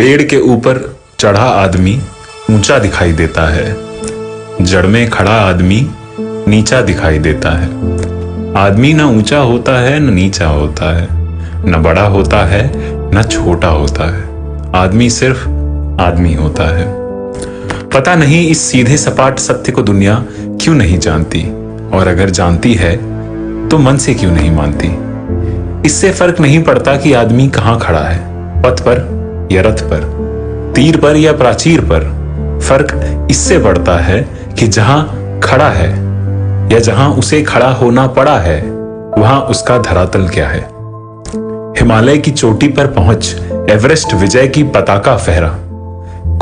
पेड़ के ऊपर चढ़ा आदमी ऊंचा दिखाई देता है, जड़ में खड़ा आदमी नीचा दिखाई देता है। आदमी न ऊंचा होता है न नीचा होता है, न बड़ा होता है न छोटा होता है। आदमी सिर्फ आदमी होता है। पता नहीं इस सीधे सपाट सत्य को दुनिया क्यों नहीं जानती, और अगर जानती है तो मन से क्यों नहीं मानती। इससे फर्क नहीं पड़ता कि आदमी कहां खड़ा है, पथ पर या रथ पर, तीर पर या प्राचीर पर। फर्क इससे पड़ता है कि जहां खड़ा है या जहां उसे खड़ा होना पड़ा है, वहां उसका धरातल क्या है। हिमालय की चोटी पर पहुंच एवरेस्ट विजय की पताका फहरा।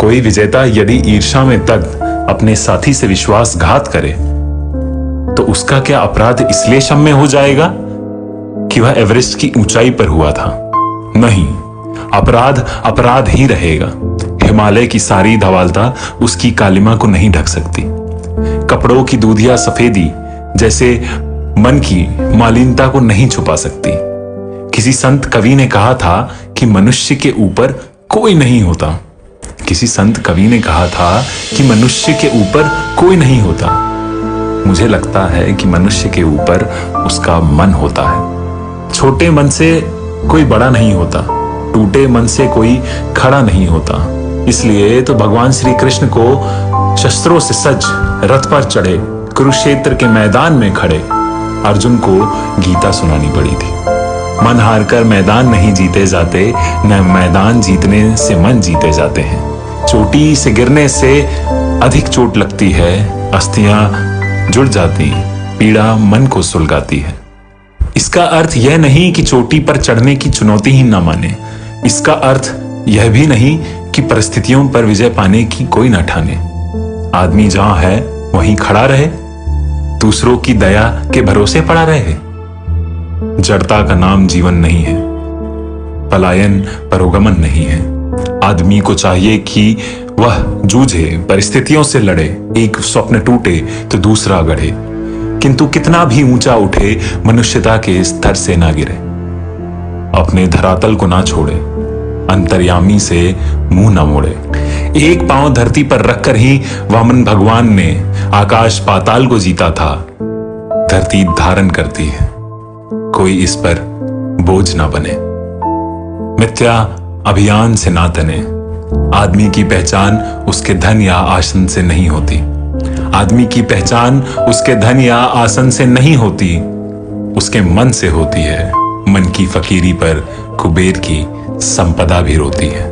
कोई विजेता यदि ईर्ष्या में दग्ध अपने साथी से विश्वासघात करे तो उसका क्या अपराध इसलिए क्षम्य हो जाएगा कि वह एवरेस्ट की ऊंचाई पर हुआ था? नहीं, अपराध अपराध ही रहेगा। हिमालय की सारी धवालता उसकी कालिमा को नहीं ढक सकती। कपड़ों की दूधिया सफेदी जैसे मन की मालिनता को नहीं छुपा सकती। किसी संत कवि ने कहा था कि मनुष्य के ऊपर कोई नहीं होता। किसी संत कवि ने कहा था कि मनुष्य के ऊपर कोई नहीं होता। मुझे लगता है कि मनुष्य के ऊपर उसका मन होता है। छोटे मन से कोई बड़ा नहीं होता, टूटे मन से कोई खड़ा नहीं होता। इसलिए तो भगवान श्री कृष्ण को शस्त्रों से सज रथ पर चढ़े कुरुक्षेत्र के मैदान में खड़े अर्जुन को गीता सुनानी पड़ी थी। मन हारकर मैदान नहीं जीते जाते, न मैदान जीतने से मन जीते जाते हैं। चोटी से गिरने से अधिक चोट लगती है, अस्थियां जुड़ जाती, पीड़ा मन को सुलगाती है। इसका अर्थ यह नहीं कि चोटी पर चढ़ने की चुनौती ही ना माने। इसका अर्थ यह भी नहीं कि परिस्थितियों पर विजय पाने की कोई न ठाने। आदमी जहां है वहीं खड़ा रहे, दूसरों की दया के भरोसे पड़ा रहे। जड़ता का नाम जीवन नहीं है, पलायन परोगमन नहीं है। आदमी को चाहिए कि वह जूझे, परिस्थितियों से लड़े। एक स्वप्न टूटे तो दूसरा गढ़े, किंतु कितना भी ऊंचा उठे मनुष्यता के स्तर से ना गिरे। अपने धरातल को ना छोड़े, अंतर्यामी से मुंह ना मोड़े। एक पांव धरती पर रखकर ही वामन भगवान ने आकाश पाताल को जीता था। धरती धारण करती है, कोई इस पर बोझ ना बने। मिथ्या अभियान से ना तने। आदमी की पहचान उसके धन या आसन से नहीं होती। आदमी की पहचान उसके धन या आसन से नहीं होती, उसके मन से होती है। मन की फकीरी पर कुबेर की संपदा भी रोती है।